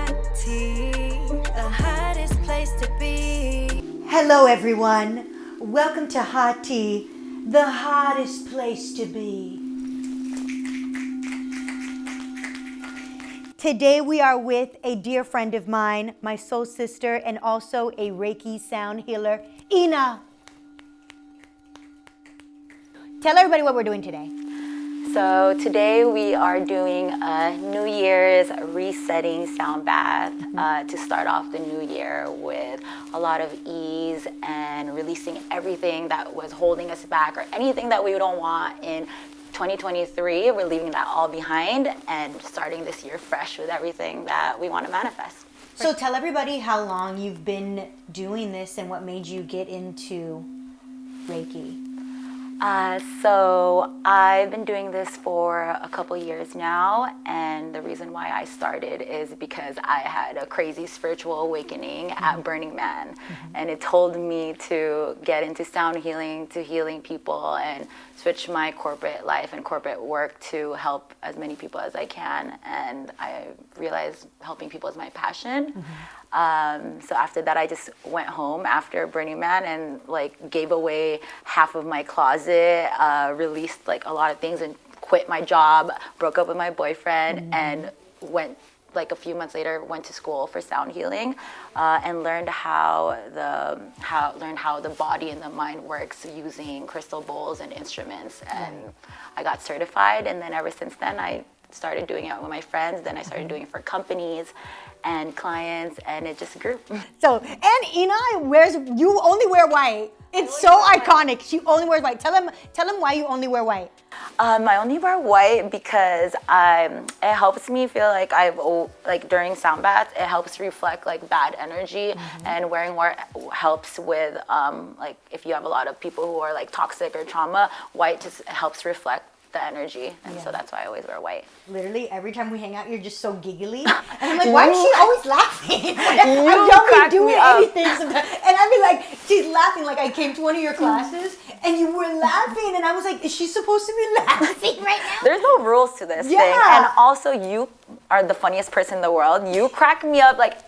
hot tea, the hottest place to be. Hello everyone, welcome to Hot Tea, the hottest place to be. Today we are with a dear friend of mine, my soul sister, and also a Reiki sound healer, Ina. Tell everybody what we're doing today. So today we are doing a New Year's resetting sound bath to start off the new year with a lot of ease and releasing everything that was holding us back or anything that we don't want in 2023. We're leaving that all behind and starting this year fresh with everything that we want to manifest. So tell everybody how long you've been doing this and what made you get into Reiki. So I've been doing this for a couple years now, and the reason why I started is because I had a crazy spiritual awakening at Burning Man, and it told me to get into sound healing, to healing people, and switch my corporate life and corporate work to help as many people as I can. And I realized helping people is my passion. So after that, I just went home after Burning Man and like gave away half of my closet, released like a lot of things and quit my job, broke up with my boyfriend, and went like a few months later went to school for sound healing and learned how the body and the mind works using crystal bowls and instruments. And I got certified, and then ever since then I started doing it with my friends. Then I started doing it for companies and clients, and it just grew. So, and Ina you only wear white. It's so iconic. She only wears white. Tell them why you only wear white. I only wear white because it helps me feel like during sound baths, it helps reflect like bad energy, and wearing white helps with like if you have a lot of people who are like toxic or trauma, white just helps reflect the energy, and so that's why I always wear white. Literally every time we hang out, you're just so giggly, and I'm like, why is she always laughing? I don't be doing anything sometimes, and I'd be like, she's laughing. Like I came to one of your classes, and you were laughing, and I was like, is she supposed to be laughing right now? There's no rules to this thing, and also you are the funniest person in the world. You crack me up, like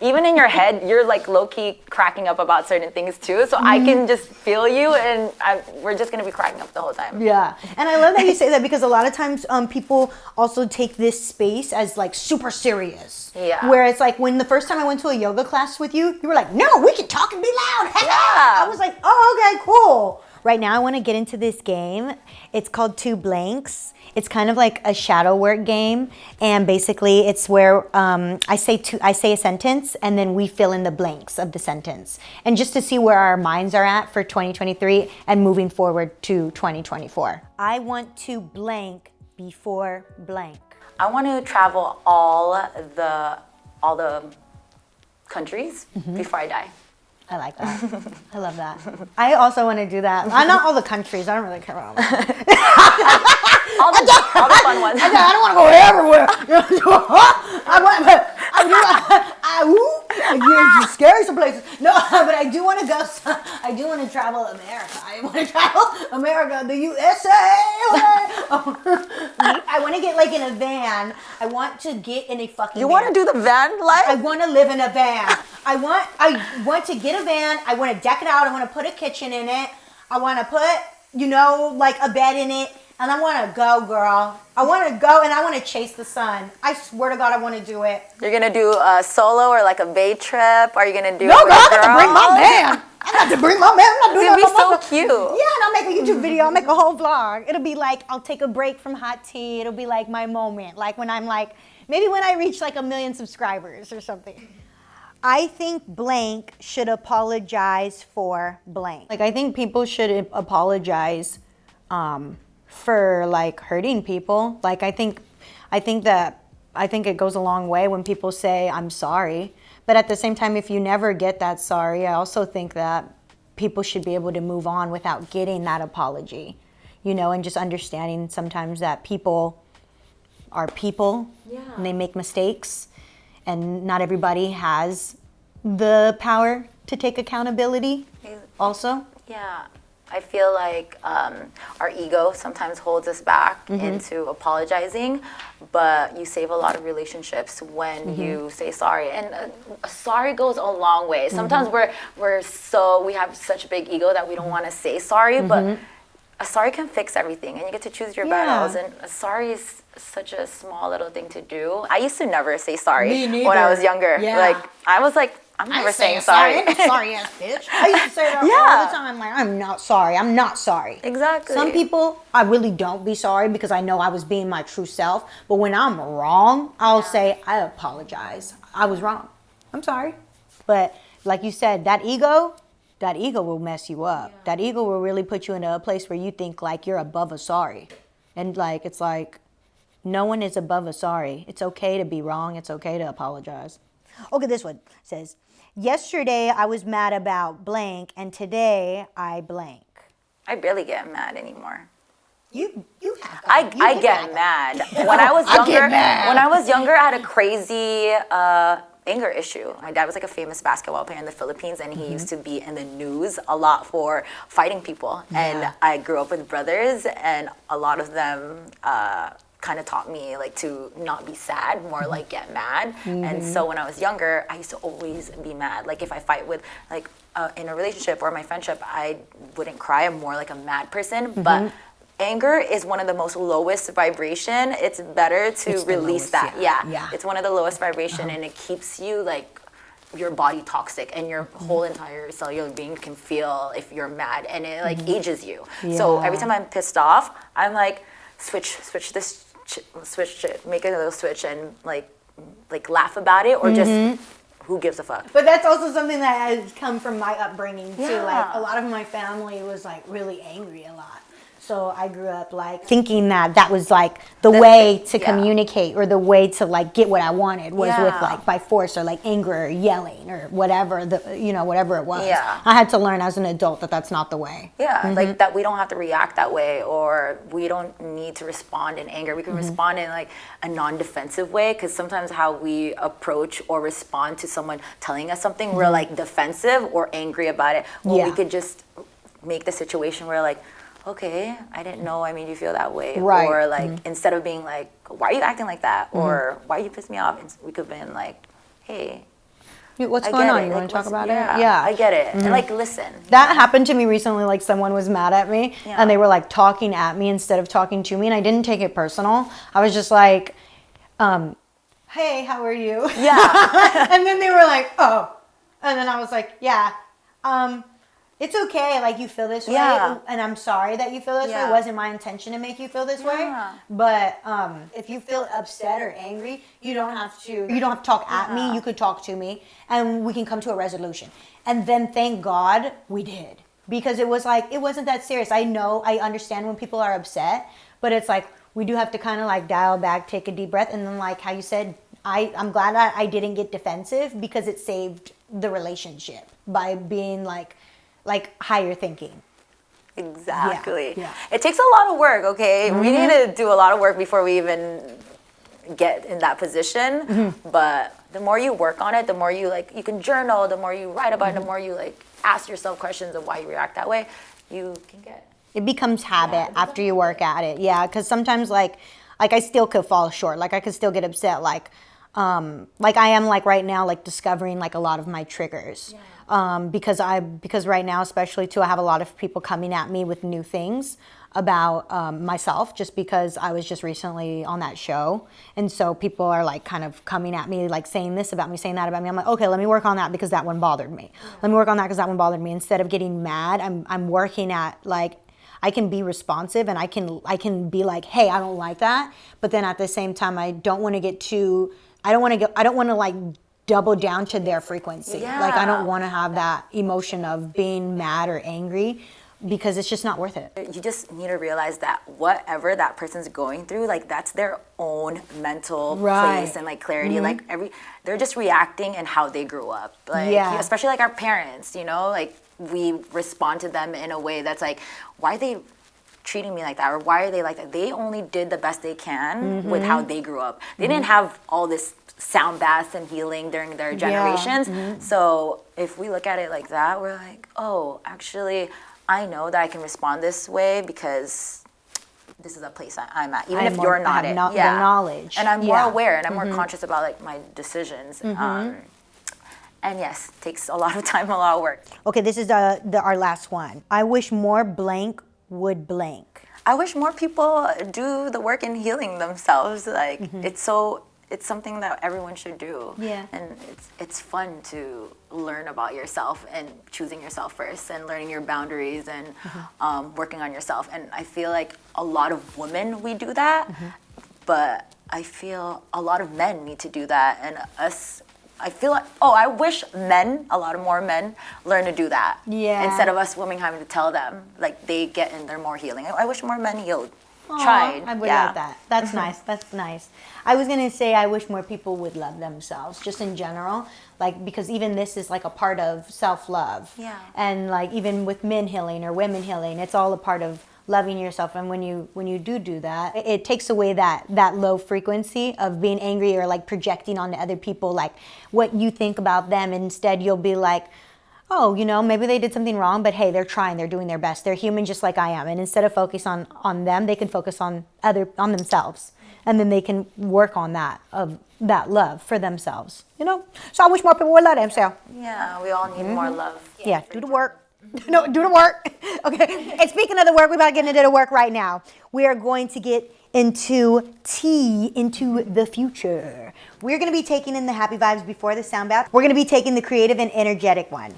even in your head, you're like low-key cracking up about certain things too. So I can just feel you, and we're just gonna be cracking up the whole time. Yeah, and I love that you say that, because a lot of times people also take this space as like super serious. Yeah. Where it's like when the first time I went to a yoga class with you, you were like, no, we can talk and be loud. Yeah. I was like, oh, okay, cool. Right now I want to get into this game. It's called Two Blanks. It's kind of like a shadow work game, and basically it's where I say a sentence, and then we fill in the blanks of the sentence, and just to see where our minds are at for 2023 and moving forward to 2024. I want to blank before blank. I want to travel all the countries before I die. I like that. I love that. I also want to do that. Not all the countries. I don't really care about them. all the fun ones. I don't want to go everywhere. You're scary some places. No, but I do want to go. I do want to travel America. I want to travel America, the USA. I want to get like in a van. I want to get in a fucking. You want to do the van life? I want to live in a van. I want to get a van. I want to deck it out. I want to put a kitchen in it. I want to put, like a bed in it. And I want to go, girl. I want to go, and I want to chase the sun. I swear to God, I want to do it. You're going to do a solo or like a bay trip? Are you going to do No, it with girl, a girl? I got to bring my man. I got to bring my man. I'm not doing It'd that be by so cute. Yeah, and I'll make a YouTube video. I'll make a whole vlog. It'll be like, I'll take a break from Hot Tea. It'll be like my moment. Like when I'm like, maybe when I reach like 1 million subscribers or something. I think blank should apologize for blank. Like I think people should apologize for like hurting people. Like I think it goes a long way when people say I'm sorry. But at the same time, if you never get that sorry, I also think that people should be able to move on without getting that apology, and just understanding sometimes that people are people, and they make mistakes, and not everybody has the power to take accountability also. Yeah. I feel like our ego sometimes holds us back into apologizing, but you save a lot of relationships when you say sorry. And a sorry goes a long way. Sometimes we have such a big ego that we don't want to say sorry, but a sorry can fix everything, and you get to choose your battles. And a sorry is such a small little thing to do. I used to never say sorry when I was younger. Yeah. Like I was like, I'm never saying sorry. I'm a sorry ass bitch. I used to say that all the time. Like, I'm not sorry. I'm not sorry. Exactly. Some people, I really don't be sorry because I know I was being my true self. But when I'm wrong, I'll say, I apologize. I was wrong. I'm sorry. But like you said, that ego will mess you up. Yeah. That ego will really put you into a place where you think like you're above a sorry. And like, it's like, no one is above a sorry. It's okay to be wrong. It's okay to apologize. Okay, this one says, yesterday I was mad about blank, and today I blank. I barely get mad anymore. I get mad. When I was younger, I had a crazy anger issue. My dad was like a famous basketball player in the Philippines, and he used to be in the news a lot for fighting people. Yeah. And I grew up with brothers, and a lot of them kind of taught me like to not be sad, more like get mad. And so when I was younger, I used to always be mad. Like if I fight with like in a relationship or my friendship, I wouldn't cry. I'm more like a mad person. But anger is one of the most lowest vibration. It's better to release that. Yeah. It's one of the lowest vibration, and it keeps you like your body toxic, and your whole entire cellular being can feel if you're mad, and it like ages you. So every time I'm pissed off, I'm like switch it, make a little switch, and like laugh about it, or just who gives a fuck. But that's also something that has come from my upbringing too. Like a lot of my family was like really angry a lot. So I grew up like thinking that was like the way to communicate, or the way to like get what I wanted was with like by force, or like anger or yelling or whatever whatever it was. Yeah. I had to learn as an adult that that's not the way. Yeah, like that we don't have to react that way, or we don't need to respond in anger. We can respond in like a non-defensive way, because sometimes how we approach or respond to someone telling us something, we're like defensive or angry about it. Well, we could just make the situation where like, okay, I didn't know I made you feel that way. Right. Or like, instead of being like, why are you acting like that? Or why you pissed me off? We could have been like, hey, what's going on? You want to talk about it? Yeah, I get it. And like, listen. That happened to me recently. Like someone was mad at me and they were like talking at me instead of talking to me, and I didn't take it personal. I was just like, hey, how are you? Yeah. And then they were like, oh. And then I was like, yeah. It's okay, like you feel this way, and I'm sorry that you feel this way. It wasn't my intention to make you feel this way. But if you feel upset or angry, you don't have to talk at me. You could talk to me, and we can come to a resolution. And then thank God we did, because it was like, it wasn't that serious. I understand when people are upset, but it's like we do have to kind of like dial back, take a deep breath, and then like how you said, I'm glad that I didn't get defensive, because it saved the relationship by being like higher thinking. Exactly. Yeah. It takes a lot of work, okay? We need to do a lot of work before we even get in that position. But the more you work on it, the more you like, you can journal, the more you write about it, the more you like ask yourself questions of why you react that way, you can get. It becomes habit after you work at it. Yeah, because sometimes like I still could fall short. Like I could still get upset. Like I am like right now, like discovering like a lot of my triggers. Because right now, especially too, I have a lot of people coming at me with new things about myself, just because I was just recently on that show. And so people are like kind of coming at me, like saying this about me, saying that about me. I'm like, okay, let me work on that because that one bothered me. Let me work on that because that one bothered me. Instead of getting mad, I'm working at like, I can be responsive, and I can be like, hey, I don't like that. But then at the same time, I don't want to like double down to their frequency. Like I don't want to have that emotion of being mad or angry, because it's just not worth it. You just need to realize that whatever that person's going through, like that's their own mental place and like clarity. Like they're just reacting and how they grew up. Like especially like our parents, like we respond to them in a way that's like, why are they treating me like that, or why are they like that? They only did the best they can with how they grew up. They didn't have all this sound baths and healing during their generations. So if we look at it like that, we're like, oh, actually, I know that I can respond this way because this is a place I'm at, even if more- you're I not have it. the knowledge. And I'm more Yeah. aware and I'm more conscious about like my decisions. And yes, takes a lot of time, a lot of work. Okay, this is our last one. I wish more blank would blank. I wish more people do the work in healing themselves. Like it's something that everyone should do. Yeah. And it's fun to learn about yourself and choosing yourself first and learning your boundaries and working on yourself. And I feel like a lot of women, we do that, but I feel a lot of men need to do that. And I feel like, I wish a lot of more men learn to do that. Yeah. Instead of us women having to tell them, like they get in there more healing. I wish more men healed. Aw, Tried. I would like that. That's nice. That's nice. I was gonna say I wish more people would love themselves, just in general, like because even this is like a part of self-love. Yeah. And like even with men healing or women healing, it's all a part of loving yourself. And when you do that, it takes away that low frequency of being angry or like projecting onto other people like what you think about them. Instead, you'll be like, oh, maybe they did something wrong, but hey, they're trying, they're doing their best. They're human just like I am. And instead of focus on them, they can focus on themselves. And then they can work on that love for themselves, So I wish more people would love themselves. Yeah, we all need more love. Yeah, do the work. No, do the work. Okay. And speaking of the work, we're about to get into the work right now. We are going to get into the future. We're going to be taking in the happy vibes before the sound bath. We're going to be taking the creative and energetic one.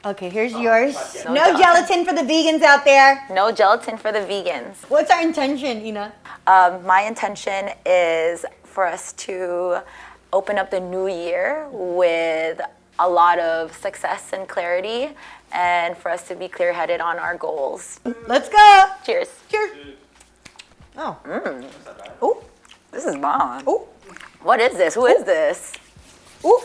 Okay, here's yours. No gelatin for the vegans out there. No gelatin for the vegans. What's our intention, Ina? My intention is for us to open up the new year with a lot of success and clarity, and for us to be clear-headed on our goals. Let's go. Cheers. Cheers. Oh. Ooh, this is bomb. Ooh. What is this? Who is this? Ooh.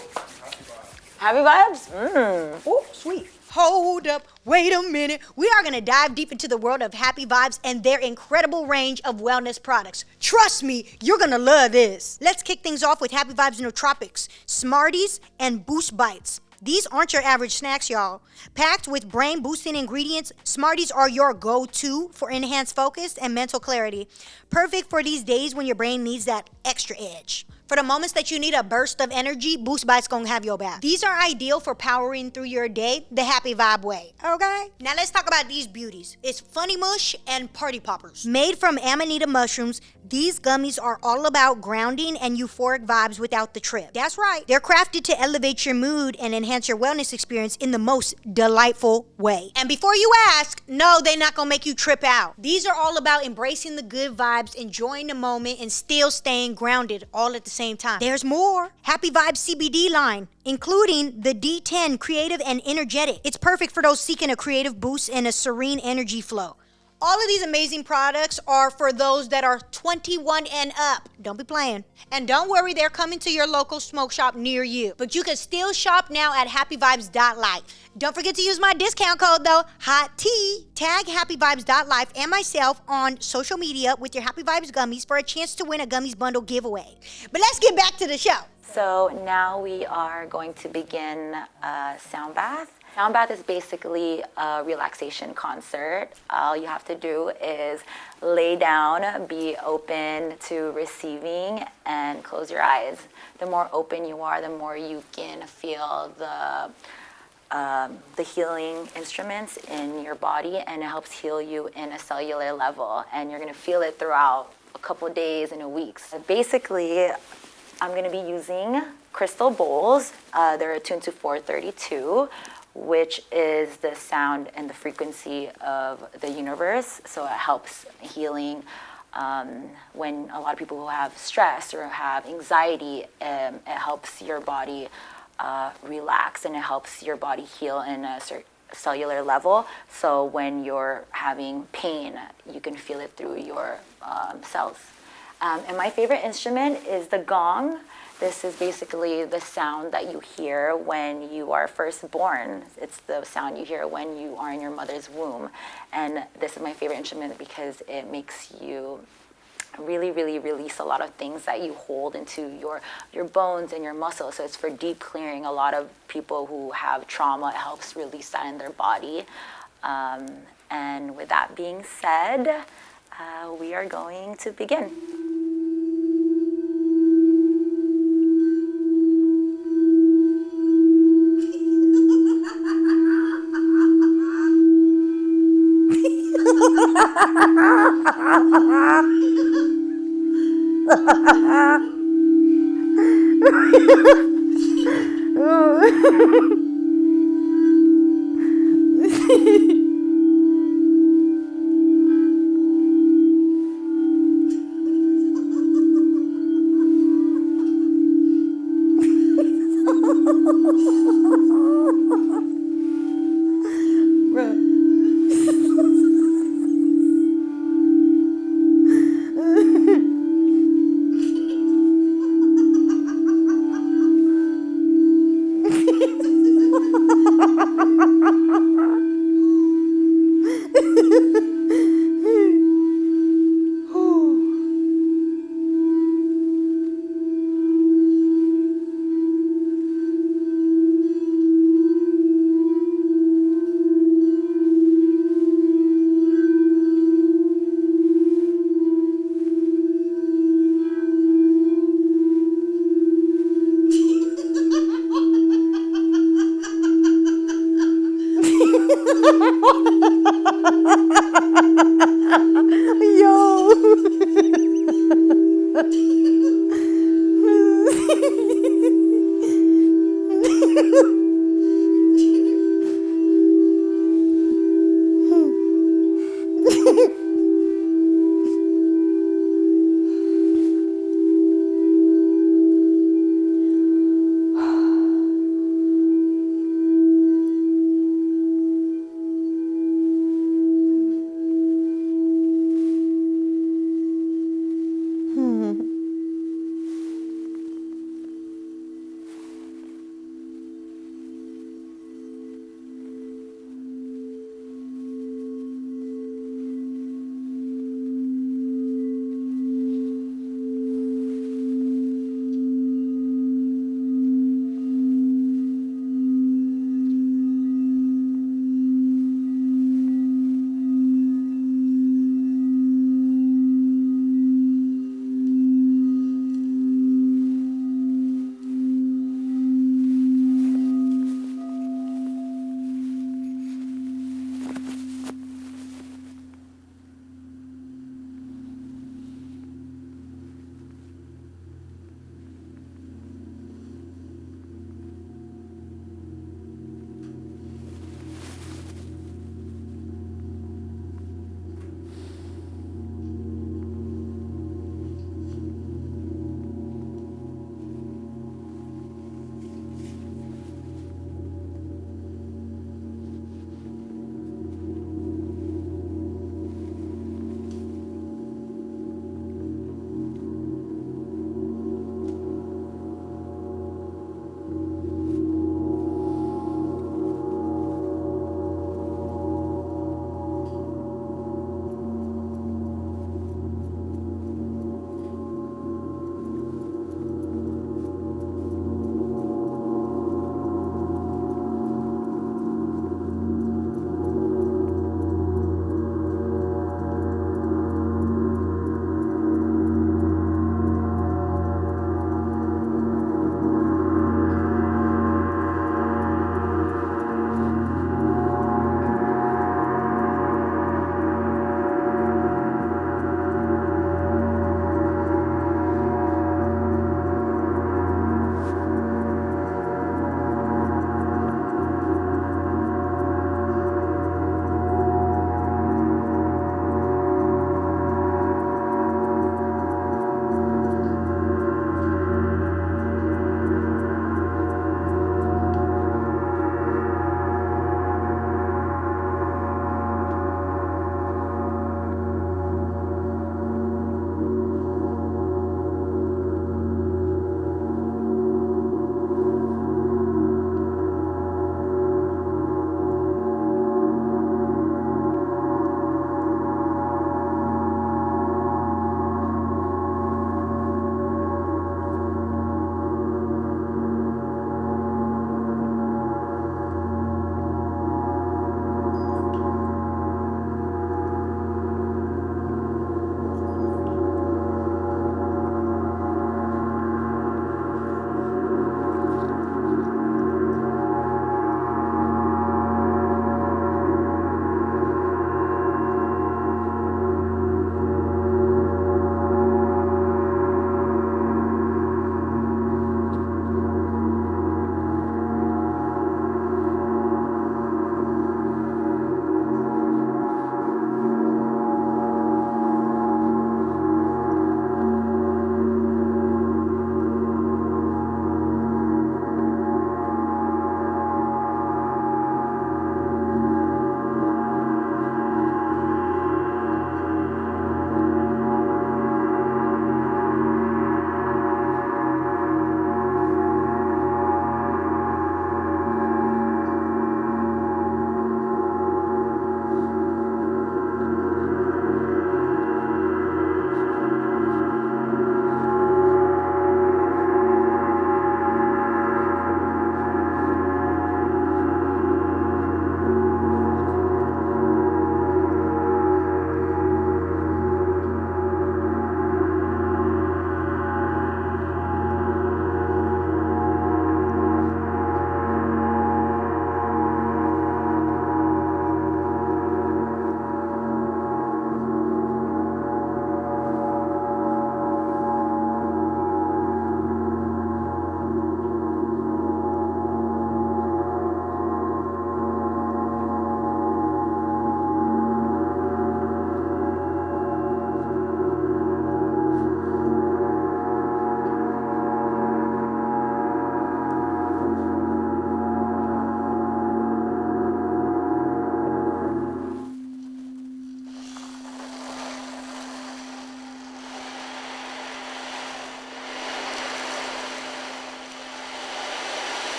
Happy vibes? Ooh, sweet. Hold up, wait a minute. We are gonna dive deep into the world of Happy Vibes and their incredible range of wellness products. Trust me, you're gonna love this. Let's kick things off with Happy Vibes Nootropics, Smarties, and Boost Bites. These aren't your average snacks, y'all. Packed with brain-boosting ingredients, Smarties are your go-to for enhanced focus and mental clarity. Perfect for these days when your brain needs that extra edge. For the moments that you need a burst of energy, Boost Bites gonna have your back. These are ideal for powering through your day the happy vibe way, okay? Now let's talk about these beauties. It's Funny Mush and Party Poppers. Made from amanita mushrooms, these gummies are all about grounding and euphoric vibes without the trip. That's right. They're crafted to elevate your mood and enhance your wellness experience in the most delightful way. And before you ask, no, they're not gonna make you trip out. These are all about embracing the good vibes, enjoying the moment, and still staying grounded all at the same time. There's more. Happy Vibes CBD line, including the D10 Creative and Energetic. It's perfect for those seeking a creative boost and a serene energy flow. All of these amazing products are for those that are 21 and up. Don't be playing. And don't worry, they're coming to your local smoke shop near you. But you can still shop now at happyvibes.life. Don't forget to use my discount code though, Hot Tea. Tag happyvibes.life and myself on social media with your Happy Vibes gummies for a chance to win a gummies bundle giveaway. But let's get back to the show. So now we are going to begin a sound bath. Sound bath is basically a relaxation concert. All you have to do is lay down, be open to receiving, and close your eyes. The more open you are, the more you can feel the healing instruments in your body, and it helps heal you in a cellular level. And you're gonna feel it throughout a couple days and weeks. Basically, I'm gonna be using crystal bowls. They're attuned to 432. Which is the sound and the frequency of the universe. So it helps healing when a lot of people who have stress or have anxiety, it helps your body relax and it helps your body heal in a cellular level. So when you're having pain, you can feel it through your cells. And my favorite instrument is the gong. This is basically the sound that you hear when you are first born. It's the sound you hear when you are in your mother's womb. And this is my favorite instrument because it makes you really, really release a lot of things that you hold into your bones and your muscles. So it's for deep clearing. A lot of people who have trauma, it helps release that in their body. And And with that being said, we are going to begin.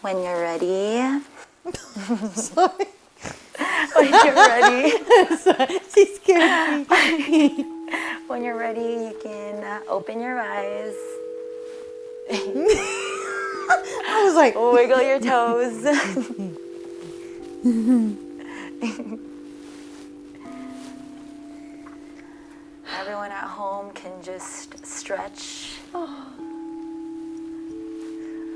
When you're ready. Sorry. When you're ready. She scared me. When you're ready, you can open your eyes. I was like, Wiggle your toes. Everyone at home can just stretch.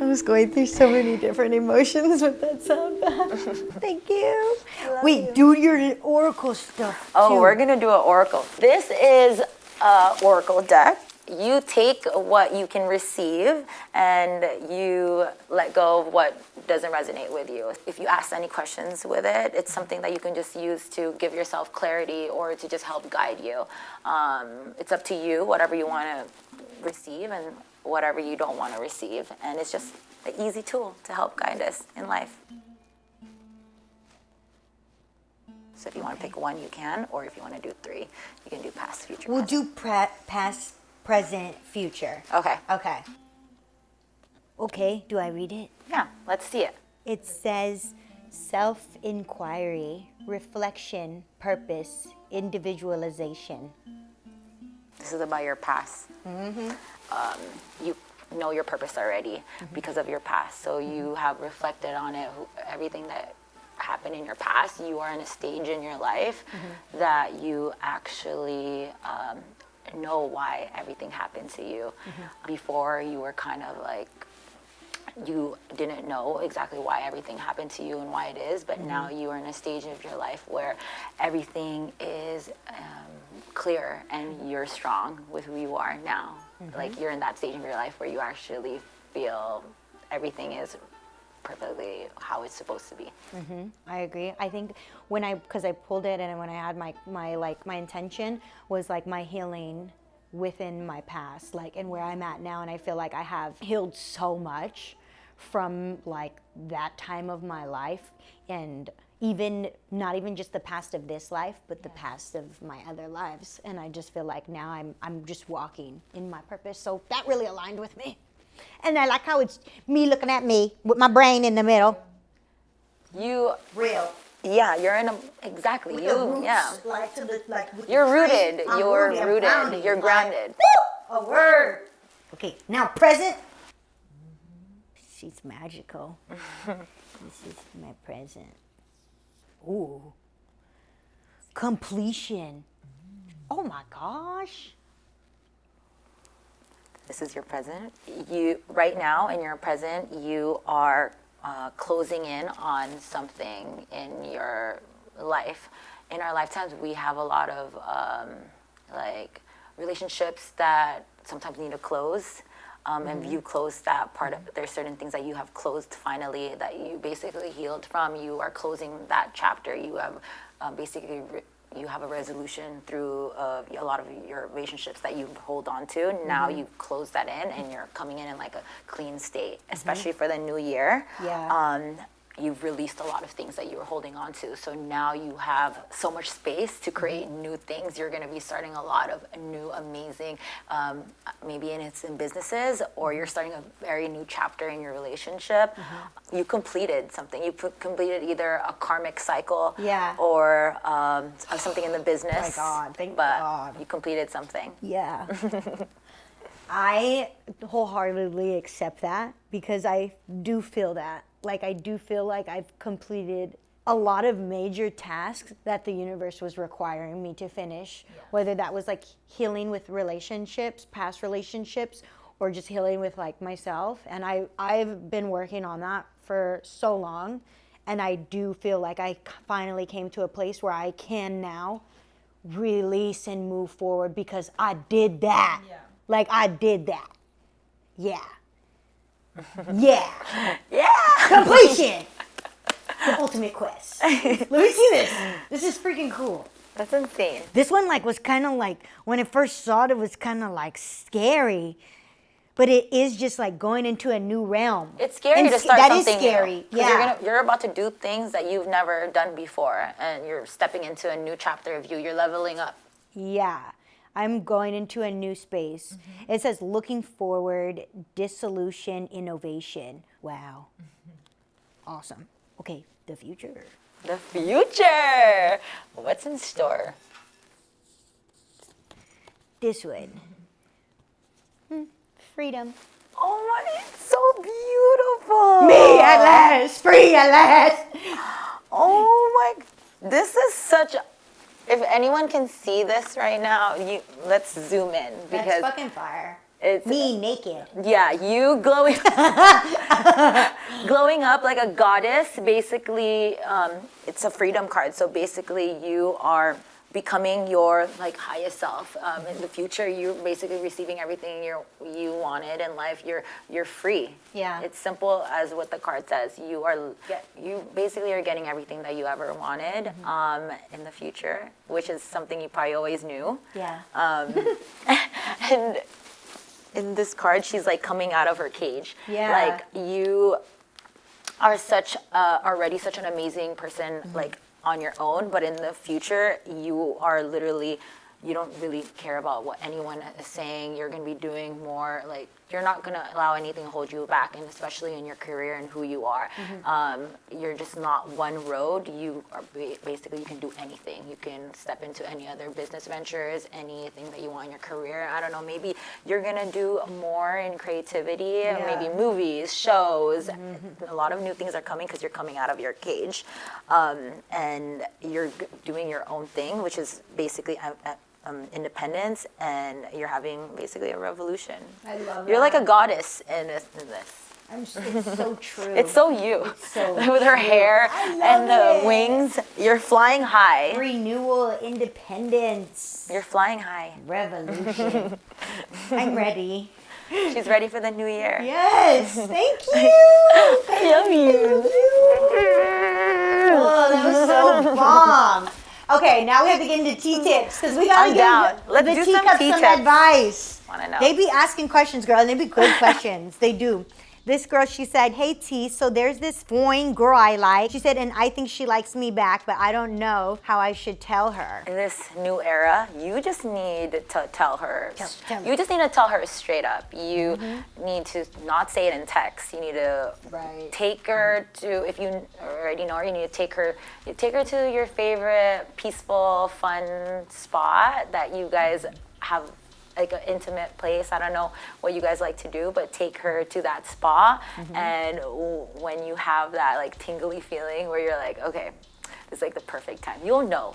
I was going through so many different emotions with that sound bath. Thank you. Wait, do your oracle stuff. Oh, too. we're gonna do an oracle. This is an oracle deck. You take what you can receive and you let go of what doesn't resonate with you. If you ask any questions with it, it's something that you can just use to give yourself clarity or to just help guide you. It's up to you, whatever you want to receive and whatever you don't want to receive. And it's just an easy tool to help guide us in life. So if you want to pick one, you can, or if you want to do three, you can do past, future, We'll present. do past, present, future. Okay. Okay. Okay, do I read it? Yeah, let's see it. It says self-inquiry, reflection, purpose, individualization. This is about your past. You know your purpose already because of your past. So you have reflected on it, everything that happened in your past. You are in a stage in your life that you actually know why everything happened to you. Before, you were kind of like, you didn't know exactly why everything happened to you and why it is, but now you are in a stage of your life where everything is clear and you're strong with who you are now. Like, you're in that stage of your life where you actually feel everything is perfectly how it's supposed to be. I agree. I think because I pulled it and when I had my intention was like my healing within my past, like, and where I'm at now, and I feel like I have healed so much from like that time of my life, and even not even just the past of this life, but the past of my other lives. And I just feel like now I'm just walking in my purpose. So that really aligned with me. And I like how it's me looking at me with my brain in the middle. You Real. Yeah, you're in a exactly With you. the roots, Yeah, like to the like. With you're the tree. rooted. I'm You're I'm rooted. grounded, You're like, grounded. woo, a word. Okay, now present. She's magical. This is my present. Ooh. Completion. Oh my gosh. This is your present. You right now in your present, you are closing in on something in your life. In our lifetimes, we have a lot of like relationships that sometimes need to close. And you close that part of, there's certain things that you have closed finally that you basically healed from. You are closing that chapter. You have you have a resolution through a lot of your relationships that you hold on to. Now you've closed that in and you're coming in like a clean state, especially for the new year. Yeah. You've released a lot of things that you were holding on to. So now you have so much space to create new things. You're going to be starting a lot of new, amazing, maybe it's in businesses, or you're starting a very new chapter in your relationship. You completed something. You completed either a karmic cycle or something in the business. Oh my God, thank but God. you completed something. Yeah. I wholeheartedly accept that because I do feel that. Like, I do feel like I've completed a lot of major tasks that the universe was requiring me to finish, whether that was like healing with relationships, past relationships, or just healing with like myself. And I've been working on that for so long. And I do feel like I finally came to a place where I can now release and move forward because I did that. Yeah. Like, I did that. Yeah. Yeah. Yeah. Completion. The ultimate quest. Let me see this. This is freaking cool. That's insane. This one like was kind of like, when I first saw it was kind of like scary, but it is just like going into a new realm. It's scary And to start that something is scary. new. 'Cause you're about to do things that you've never done before, and you're stepping into a new chapter of you. You're leveling up. Yeah. I'm going into a new space. It says looking forward, dissolution, innovation. Wow. Awesome. Okay, the future. The future. What's in store? This one. Freedom. Oh my, it's so beautiful. Me at last, free at last. Oh my, this is such. If anyone can see this right now, let's zoom in That's because fucking fire. it's Me naked. yeah, you glowing, glowing up like a goddess. Basically, it's a freedom card. So basically, you are becoming your like highest self. In the future, you're basically receiving everything you wanted in life. You're free. Yeah. It's simple as what the card says. You basically are getting everything that you ever wanted in the future, which is something you probably always knew. Yeah. And in this card, she's like coming out of her cage. Yeah. Like you are already such an amazing person, like on your own, but in the future, you are literally, you don't really care about what anyone is saying. You're going to be doing more, like, you're not going to allow anything to hold you back, and especially in your career and who you are. You're just not one road. You are basically, you can do anything. You can step into any other business ventures, anything that you want in your career. I don't know, maybe you're going to do more in creativity, maybe movies, shows. A lot of new things are coming because you're coming out of your cage. And you're doing your own thing, which is basically independence, and you're having basically a revolution. I love You're that. like a goddess in this. It's so true. It's so you. so With her hair I love and the it. wings. You're flying high. Renewal, independence, You're flying high. revolution. I'm ready. She's ready for the new year. Yes, thank you. I love you. Oh, that was so bomb. Okay, now we have to get into tea tips because we gotta I'm down. give Let's the do some teacups tea some tips. advice. Wanna know. They be asking questions, girl, and they be good questions. They do. This girl, she said, "Hey T, so there's this fine girl I like." She said, "And I think she likes me back, but I don't know how I should tell her." In this new era, you just need to tell her. Tell me. You just need to tell her straight up. You need to not say it in text. You need to take her to, if you already know her, you need to take her to your favorite peaceful, fun spot that you guys have, like an intimate place. I don't know what you guys like to do, but take her to that spot. And when you have that like tingly feeling where you're like, okay, it's like the perfect time. You'll know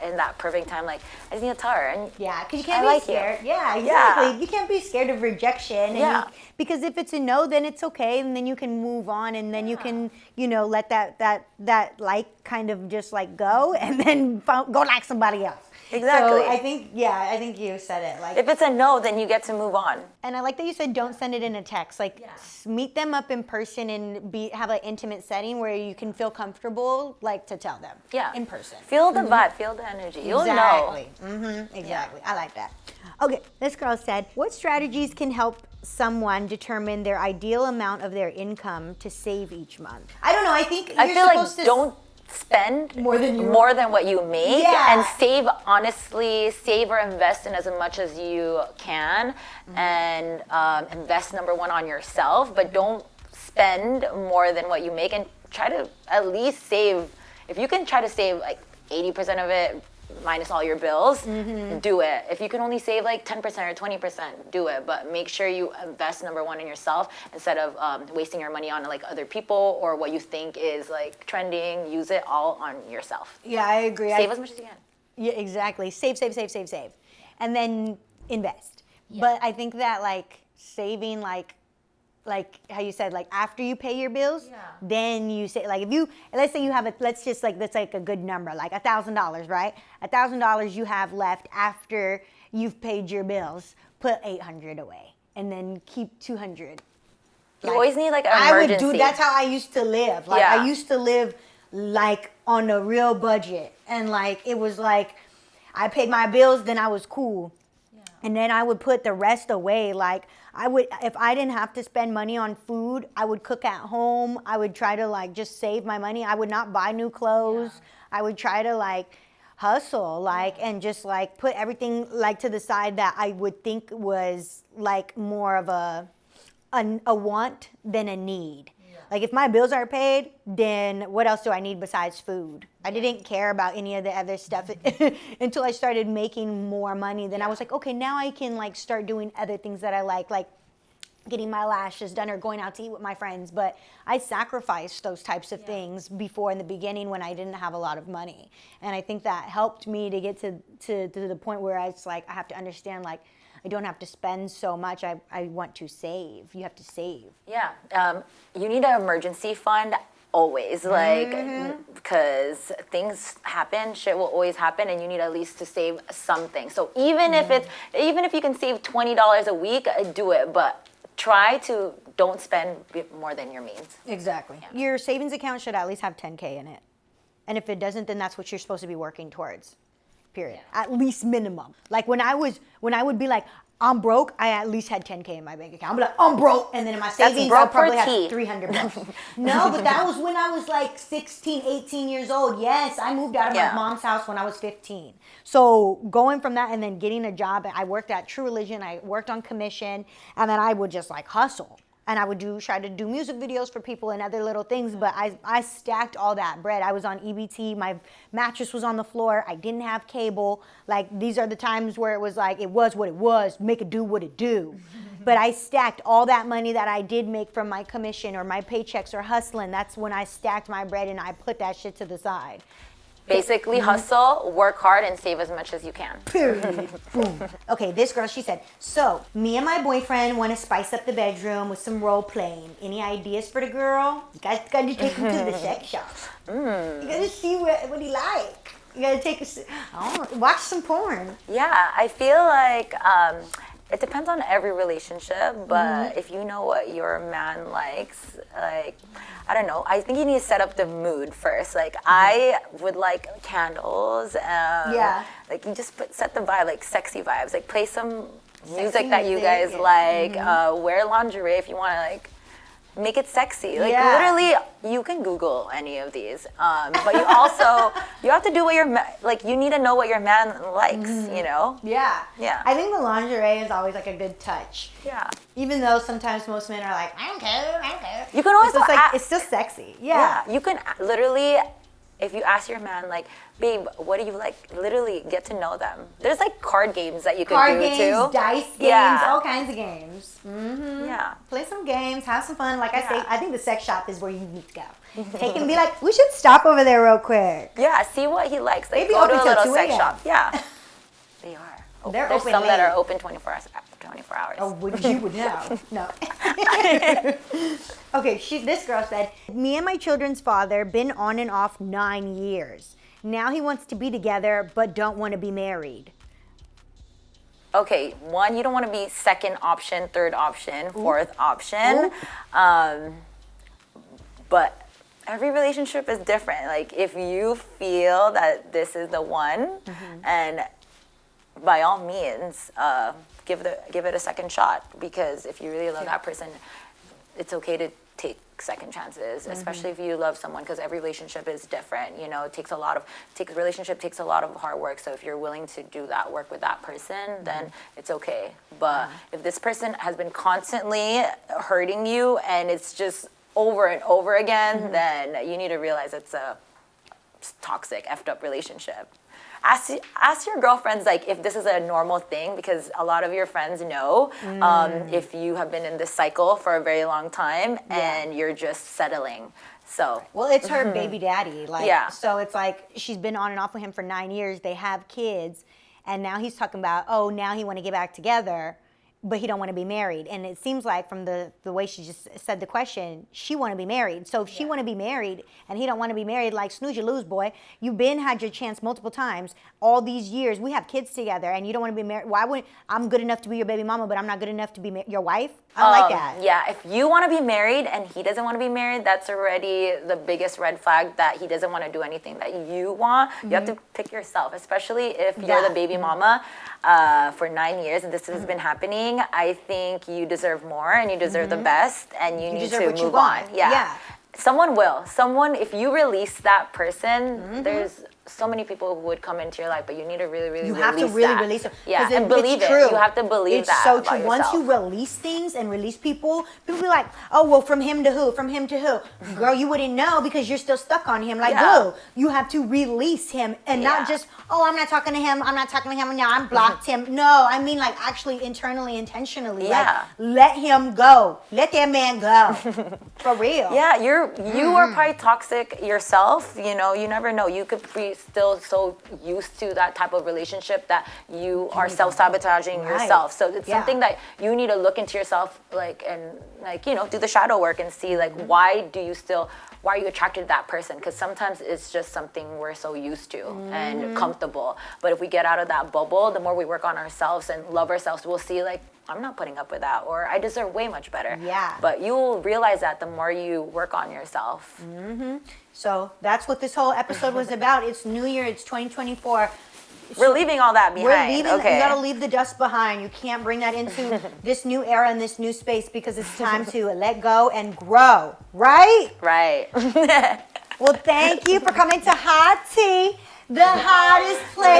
in that perfect time, like, I just need to tell her. And Yeah, because you I can't like be scared. you. Yeah, exactly. Yeah. You can't be scared of rejection. And because if it's a no, then it's okay, and then you can move on, and then you can, let that like kind of just like go, and then go like somebody else. Exactly. So I think you said it. Like, if it's a no, then you get to move on. and I like that you said don't send it in a text. Like, meet them up in person and have an intimate setting where you can feel comfortable, like, to tell them. Yeah. In person. Feel the vibe, feel the energy. You'll know. Exactly. Exactly. I like that. Okay, this girl said, "What strategies can help someone determine their ideal amount of their income to save each month?" I don't know. I think I you're feel like supposed to don't spend More than what you make, Yeah. and save or invest in as much as you can, and invest number one on yourself, but don't spend more than what you make, and try to at least save. If you can try to save like 80% of it minus all your bills, do it. If you can only save like 10% or 20%, do it. But make sure you invest number one in yourself instead of wasting your money on like other people or what you think is like trending. Use it all on yourself. Yeah, I agree. Save as much as you can. Yeah, exactly. Save. And then invest. But I think that like saving like how you said, like after you pay your bills, then you say, like, if you, let's say you have that's like a good number, like $1,000, right? $1,000 you have left after you've paid your bills, put 800 away and then keep 200. You always need like an emergency. That's how I used to live. Like I used to live like on a real budget, and like it was like I paid my bills, then I was cool. And then I would put the rest away. Like if I didn't have to spend money on food, I would cook at home. I would try to like just save my money. I would not buy new clothes. I would try to like hustle, like, and just like put everything like to the side that I would think was like more of a want than a need. Like if my bills are paid, then what else do I need besides food? I didn't care about any of the other stuff until I started making more money. Then I was like, okay, now I can like start doing other things that I like getting my lashes done or going out to eat with my friends. But I sacrificed those types of things before in the beginning when I didn't have a lot of money. And I think that helped me to get to the point where it's like I have to understand, like, I don't have to spend so much. I want to save. You have to save. Yeah. You need an emergency fund always, like, because things happen, shit will always happen, and you need at least to save something. So even if you can save $20 a week, do it. But try to don't spend more than your means. Exactly. Yeah. Your savings account should at least have 10K in it. And if it doesn't, then that's what you're supposed to be working towards. Period. Yeah. At least minimum. Like when I would be like, I'm broke, I at least had 10K in my bank account. I'm like, I'm broke. And then in my savings, I probably had 300 bucks. No, but that was when I was like 16, 18 years old. Yes, I moved out of my mom's house when I was 15. So going from that and then getting a job, I worked at True Religion, I worked on commission, and then I would just like hustle. And I would try to do music videos for people and other little things, but I stacked all that bread. I was on EBT, my mattress was on the floor, I didn't have cable. Like, these are the times where it was like, it was what it was, make it do what it do. But I stacked all that money that I did make from my commission or my paychecks or hustling. That's when I stacked my bread and I put that shit to the side. Basically, hustle, work hard, and save as much as you can. Period. Boom. Okay, this girl, she said, so me and my boyfriend want to spice up the bedroom with some role playing. Any ideas for the girl? You guys got to take him to the sex shop. You got to see what he like. You got to take watch some porn. Yeah, I feel like it depends on every relationship, but if you know what your man likes, like, I don't know, I think you need to set up the mood first. Like, I would like candles. Like, you just set the vibe, like sexy vibes. Like, play some music that you guys like. Wear lingerie if you want to, like, make it sexy. Like, literally, you can Google any of these. But you also, you have to do what you need to know what your man likes, you know? Yeah. Yeah. I think the lingerie is always like a good touch. Yeah. Even though sometimes most men are like, I don't care. You can also it's still sexy. Yeah. You can literally, if you ask your man, like, babe, what do you like? Literally get to know them. There's like card games that you could do too. Dice games, all kinds of games. Yeah. Play some games, have some fun. Like I say, I think the sex shop is where you need to go. Take him and be like, we should stop over there real quick. Yeah, see what he likes. Like, Maybe go to a open till little 2 sex a.m. shop. Yeah. They are. There's open some that are open 24 hours. Oh, you would know. No. Okay, this girl said, me and my children's father been on and off 9 years. Now he wants to be together, but don't want to be married. Okay, one, you don't want to be second option, third option, fourth option. But every relationship is different. Like, if you feel that this is the one, and by all means, give it a second shot, because if you really love that person, it's okay to take second chances, especially if you love someone, because every relationship is different. You know, relationship takes a lot of hard work. So if you're willing to do that work with that person, then it's okay. But if this person has been constantly hurting you and it's just over and over again, then you need to realize it's a toxic, effed up relationship. Ask your girlfriends, like, if this is a normal thing, because a lot of your friends know if you have been in this cycle for a very long time and you're just settling. So, well, it's her baby daddy. Like, so it's like she's been on and off with him for 9 years. They have kids, and now he's talking about, oh, now he want to get back together, but he don't want to be married. And it seems like from the way she just said the question, she want to be married. So if she want to be married and he don't want to be married, like, snooze you lose, boy. You've been had your chance multiple times. All these years, we have kids together, and you don't want to be married. Why wouldn't, I'm good enough to be your baby mama, but I'm not good enough to be your wife? I don't like that. Yeah, if you want to be married and he doesn't want to be married, that's already the biggest red flag that he doesn't want to do anything that you want. You have to pick yourself, especially if you're the baby mama for 9 years and this has been happening. I think you deserve more and you deserve the best, and you need to move on. Yeah. Someone will. If you release that person, there's so many people who would come into your life, but you need to really, really You release have to really that. release it. Yeah, 'Cause and believe it's it. true. You have to believe it's that so about true. Once yourself. you release things and release people be like, oh, well, from him to who? From him to who? Girl, you wouldn't know because you're still stuck on him like Yeah. glue. You have to release him and Yeah. not just, oh, I'm not talking to him. I'm not talking to him now. I'm blocked him. No, I mean like actually internally, intentionally. Yeah. Like, let him go. Let that man go. For real. Yeah, you are probably toxic yourself. You know, you never know. You could be still so used to that type of relationship that you are self-sabotaging Right. yourself. So it's Yeah. something that you need to look into yourself, like, and like, you know, do the shadow work and see like why are you attracted to that person? Because sometimes it's just something we're so used to and comfortable. But if we get out of that bubble, the more we work on ourselves and love ourselves, we'll see like, I'm not putting up with that, or I deserve way much better. Yeah. But you'll realize that the more you work on yourself. So that's what this whole episode was about. It's New Year. It's 2024. We're leaving all that behind. We're leaving. Okay. You gotta leave the dust behind. You can't bring that into this new era and this new space because it's time to let go and grow. Right? Right. Well, thank you for coming to Hot Tea, the hottest place.